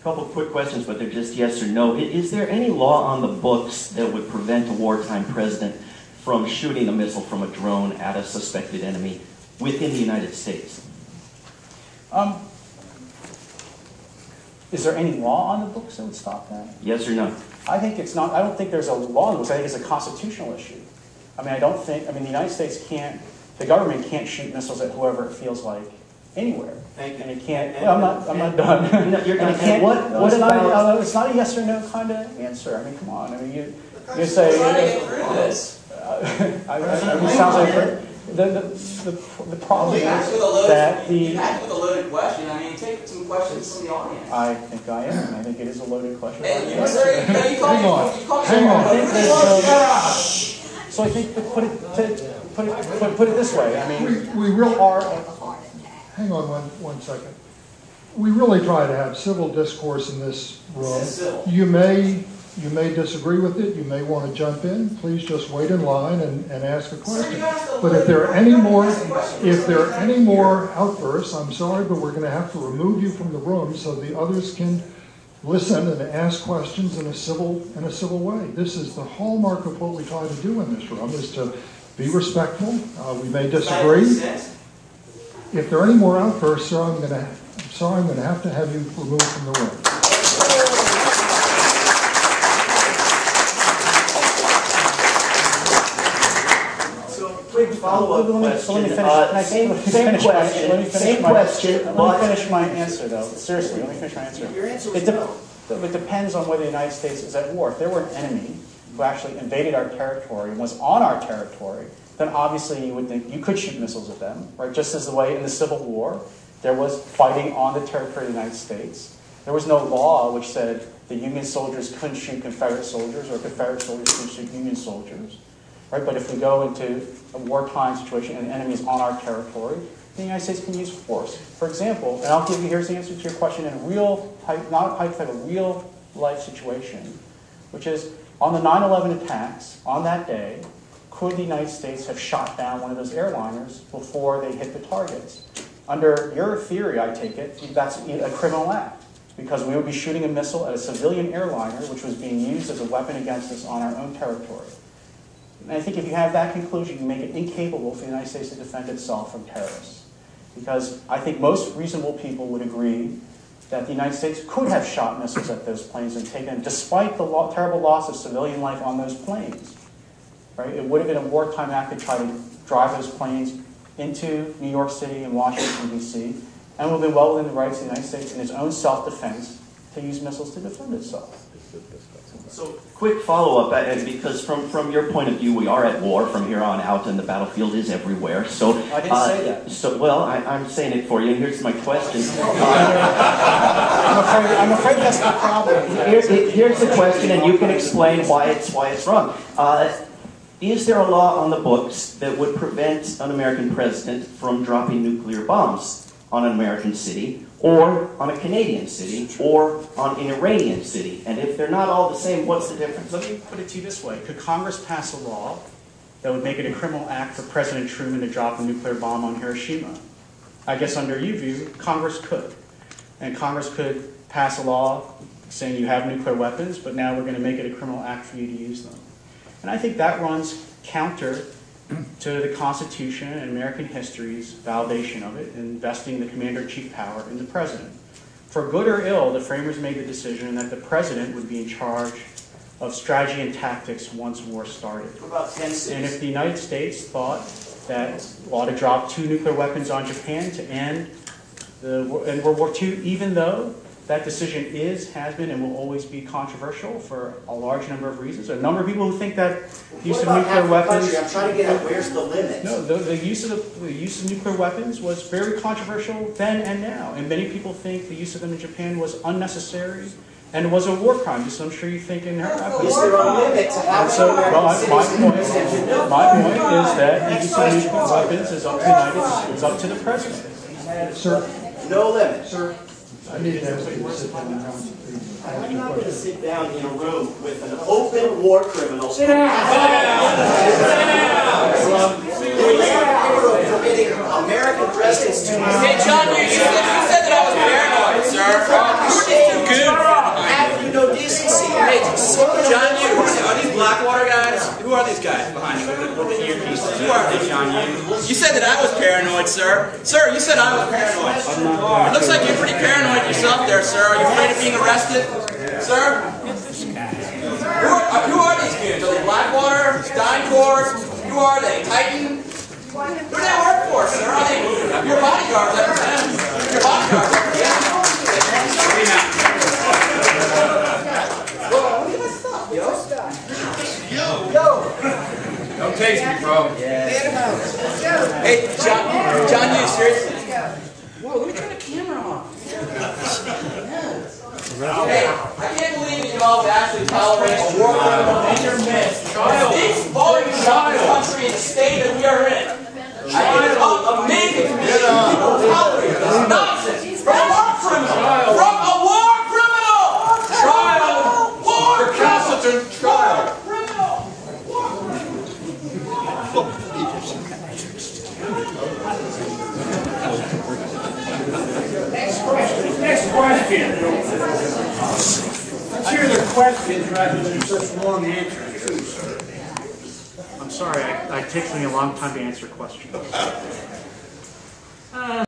A couple of quick questions, but they're just yes or no. Is there any law on the books that would prevent a wartime president from shooting a missile from a drone at a suspected enemy within the United States? Is there any law on the books that would stop that? Yes or no? I think it's not. I don't think there's a law on the books. I think it's a constitutional issue. I mean, the United States can't, the government can't shoot missiles at whoever it feels like anywhere. Thank you. And it can't, well, I'm not done. No, you're going to can't, what about... It's not a yes or no kind of answer. I mean, come on. I mean, you say... it sounds like... The problem is that You asked with a loaded question. I mean, take some questions from the audience. I think I am. I think it is a loaded question. Hang on. So I think put it this way. I mean, we really are. Hang on one second. We really try to have civil discourse in this room. You may disagree with it. You may want to jump in. Please just wait in line and ask a question. But if there are any more outbursts, I'm sorry, but we're going to have to remove you from the room so the others can listen and ask questions in a civil way. This is the hallmark of what we try to do in this room, is to be respectful. We may disagree. If there are any more outbursts, sir, I'm going to have to have you removed from the room. Quick follow-up question. Same question. Let me finish my answer, though. Seriously, let me finish my answer. Your answer is no. It depends on whether the United States is at war. If there were an enemy who actually invaded our territory and was on our territory, then obviously you would think you could shoot missiles at them, right? Just as the way in the Civil War, there was fighting on the territory of the United States. There was no law which said the Union soldiers couldn't shoot Confederate soldiers or Confederate soldiers couldn't shoot Union soldiers. Right? But if we go into a wartime situation and the enemy is on our territory, the United States can use force. For example, and I'll give you, here's the answer to your question in a real, not a hypothetical, real life situation, which is on the 9/11 attacks, on that day, could the United States have shot down one of those airliners before they hit the targets? Under your theory, I take it, that's a criminal act, because we would be shooting a missile at a civilian airliner which was being used as a weapon against us on our own territory. And I think if you have that conclusion, you make it incapable for the United States to defend itself from terrorists. Because I think most reasonable people would agree that the United States could have shot missiles at those planes and taken them, despite the terrible loss of civilian life on those planes. Right? It would have been a wartime act to try to drive those planes into New York City and Washington, D.C., and would have been well within the rights of the United States in its own self-defense to use missiles to defend itself. So, quick follow-up, because from your point of view, we are at war from here on out, and the battlefield is everywhere. So, I didn't say that. So, well, I'm saying it for you, and here's my question. I'm afraid that's the problem. Here's the question, and you can explain why it's wrong. Is there a law on the books that would prevent an American president from dropping nuclear bombs on an American city, or on a Canadian city, or on an Iranian city? And if they're not all the same, what's the difference? Let me put it to you this way. Could Congress pass a law that would make it a criminal act for President Truman to drop a nuclear bomb on Hiroshima? I guess under your view, Congress could. And Congress could pass a law saying you have nuclear weapons, but now we're going to make it a criminal act for you to use them. And I think that runs counter to the Constitution and American history's validation of it, investing the commander-in-chief power in the president. For good or ill, the framers made the decision that the president would be in charge of strategy and tactics once war started. About 10-6. And if the United States thought that we ought to drop 2 nuclear weapons on Japan to end in World War II, even though that decision has been, and will always be controversial for a large number of reasons. There are a number of people who think that the use of nuclear weapons... I'm trying to get at where's the limit. No, the use of nuclear weapons was very controversial then and now. And many people think the use of them in Japan was unnecessary and was a war crime, just as I'm sure you think in her Is there a limit to how so, my point is that the use of nuclear weapons is up to the president. Sir? No limit. Sir? I need to ask you to sit down. I'm not going to sit down in a room with an open war criminal. Sit down! Permitting American presidents to... Hey, John, you said that I was paranoid, sir. You were just too good. Who are these guys behind you with the earpieces? Who are they, John? You said that I was paranoid, sir. Sir, you said I was paranoid. It looks like you're pretty paranoid yourself there, sir. Are you afraid of being arrested? Sir? Who are these kids? Are they Blackwater? Steinford? Who are they? Titan? Who do they work for, sir? Are they your bodyguards? I understand. Your bodyguards, I understand. Don't taste me, bro. Hey, John, you seriously? Whoa, let me turn the camera on. Hey, I can't believe that you all would actually tolerate a war criminal in your midst. This volume of the country and the state that we are in. I think it's amazing to me that people tolerate this nonsense from a war criminal. From a war criminal! Trial! War Recalcitrant trial! Next question. Let's hear the questions rather than such long answers, too, sir. I'm sorry, it takes me a long time to answer questions.